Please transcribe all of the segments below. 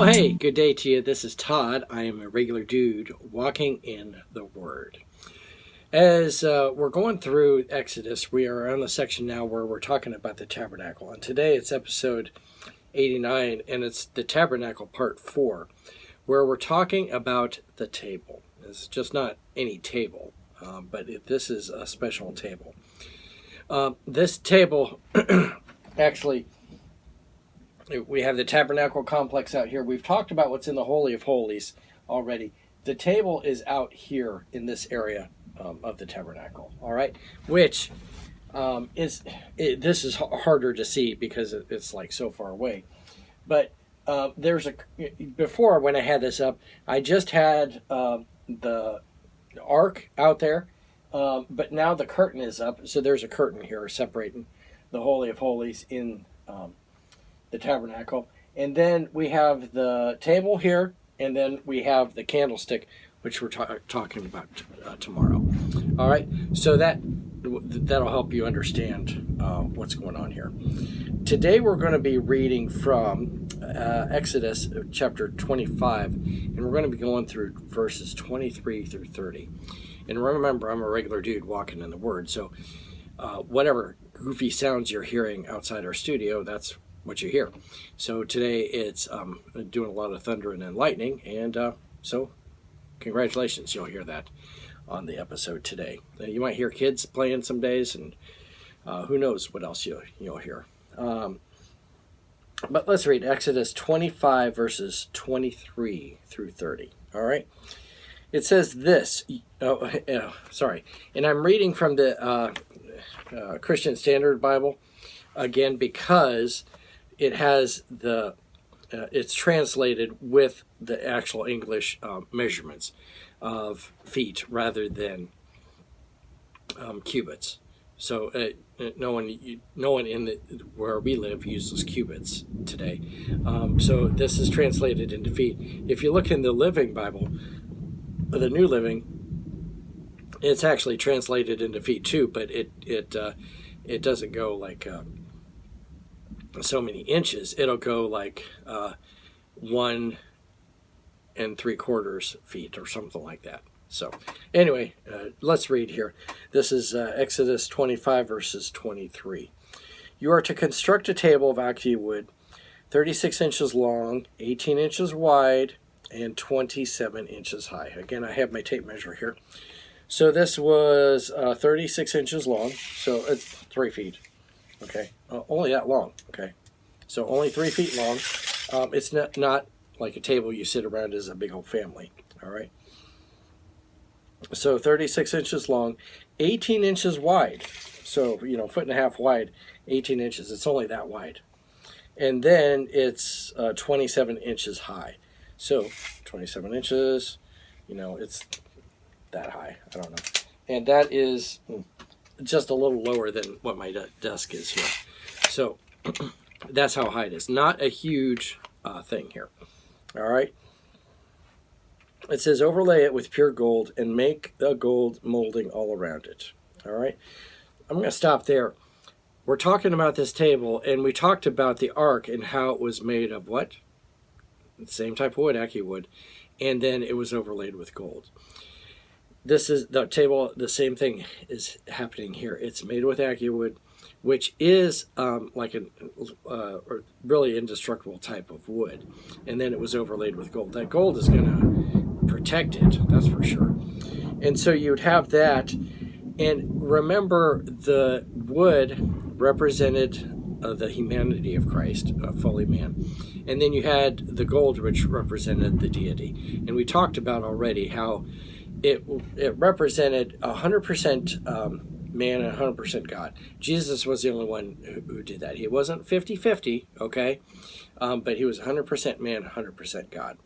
Well, hey, good day to you. This is Todd. I am a regular dude walking in the Word. As we're going through Exodus, we are on a section now where we're talking about the tabernacle. And today it's episode 89, and it's the tabernacle part 4, where we're talking about the table. It's just not any table, but this is a special table. This table actually... We have the Tabernacle Complex out here. We've talked about what's in the Holy of Holies already. The table is out here in this area of the tabernacle, all right? Which this is harder to see because it's like so far away. But before when I had this up, I just had the ark out there, but now the curtain is up. So there's a curtain here separating the Holy of Holies in the tabernacle, and then we have the table here, and then we have the candlestick, which we're talking about tomorrow. All right, so that'll help you understand what's going on here. Today we're going to be reading from Exodus chapter 25, and we're going to be going through verses 23 through 30. And remember, I'm a regular dude walking in the Word, so whatever goofy sounds you're hearing outside our studio, that's what you hear. So today it's doing a lot of thunder and lightning, and so congratulations, you'll hear that on the episode today. You might hear kids playing some days, and who knows what else you'll hear. But let's read Exodus 25 verses 23 through 30. All right, it says this. And I'm reading from the Christian Standard Bible again because it has it's translated with the actual English measurements of feet rather than cubits. So no one in where we live uses cubits today. So this is translated into feet. If you look in the Living Bible, the New Living, it's actually translated into feet too, but it doesn't go like so many inches. It'll go like 1 3/4 feet or something like that. So anyway, let's read here. This is Exodus 25 verses 23. You are to construct a table of acacia wood, 36 inches long, 18 inches wide, and 27 inches high. Again, I have my tape measure here. So this was 36 inches long, so it's 3 feet. Okay, only that long. Okay, so only 3 feet long. It's not like a table you sit around as a big old family. All right. So 36 inches long, 18 inches wide. So 1.5 feet wide, 18 inches. It's only that wide, and then it's 27 inches high. So 27 inches. It's that high. I don't know, and that is just a little lower than what my desk is here. So that's how high it is. Not a huge thing here. All right. It says overlay it with pure gold and make a gold molding all around it. All right. I'm going to stop there. We're talking about this table, and we talked about the ark and how it was made of what? The same type of wood, acacia wood, and then it was overlaid with gold. This is the table. The same thing is happening here. It's made with acacia wood, which is like a really indestructible type of wood, and then it was overlaid with gold. That gold is going to protect it, that's for sure. And so you'd have that, and remember the wood represented the humanity of Christ, fully man, and then you had the gold, which represented the deity. And we talked about already how it represented 100% man and 100% God. Jesus was the only one who did that. He wasn't 50-50, okay? But he was 100% man, 100% God.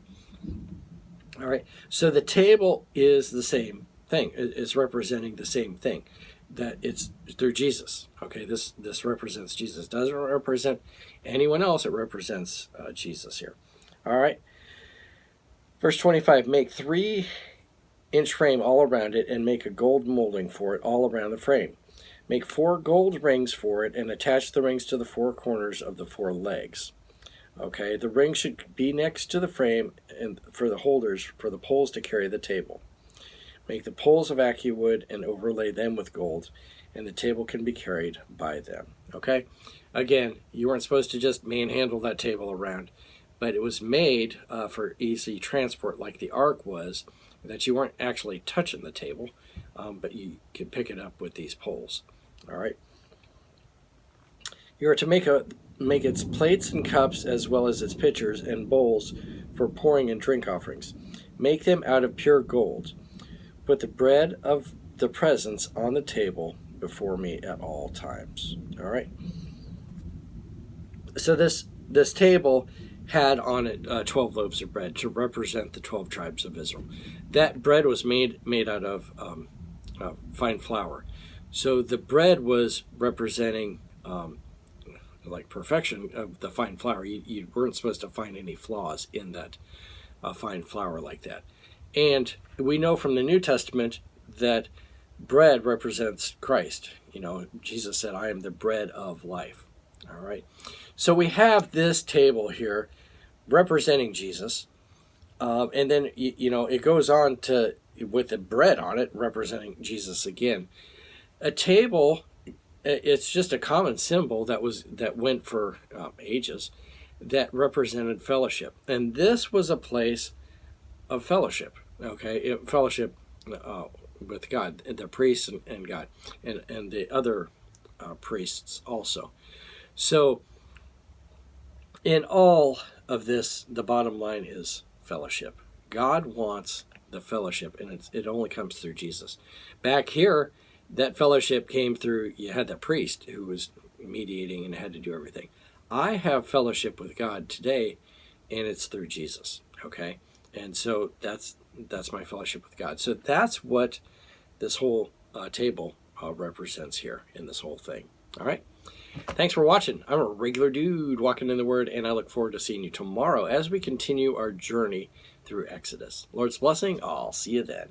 All right, so the table is the same thing. It's representing the same thing, that it's through Jesus. Okay, this represents Jesus. It doesn't represent anyone else. It represents Jesus here. All right, verse 25, make 3-inch frame all around it and make a gold molding for it all around the frame. Make 4 gold rings for it and attach the rings to the 4 corners of the 4 legs. Okay, the ring should be next to the frame and for the holders for the poles to carry the table. Make the poles of acacia wood and overlay them with gold, and the table can be carried by them. Okay, again, you weren't supposed to just manhandle that table around, but it was made for easy transport, like the ark was, that you weren't actually touching the table, but you could pick it up with these poles. All right. You are to make its plates and cups as well as its pitchers and bowls for pouring and drink offerings. Make them out of pure gold. Put the bread of the presence on the table before me at all times. All right. So this table had on it 12 loaves of bread to represent the 12 tribes of Israel. That bread was made out of fine flour. So the bread was representing like perfection of the fine flour. You weren't supposed to find any flaws in that fine flour like that. And we know from the New Testament that bread represents Christ. You know, Jesus said, I am the bread of life. All right. So we have this table here representing Jesus. And then, you know, it goes on to, with the bread on it, representing Jesus again. A table, it's just a common symbol that went for ages, that represented fellowship. And this was a place of fellowship, okay? Fellowship with God, the priests and God, and the other priests also. So in all of this, the bottom line is fellowship. God wants the fellowship, and it only comes through Jesus. Back here, that fellowship came through, you had the priest who was mediating and had to do everything. I have fellowship with God today, and it's through Jesus, okay? And so that's my fellowship with God. So that's what this whole table represents here in this whole thing. All right? Thanks for watching. I'm a regular dude walking in the Word, and I look forward to seeing you tomorrow as we continue our journey through Exodus. Lord's blessing. I'll see you then.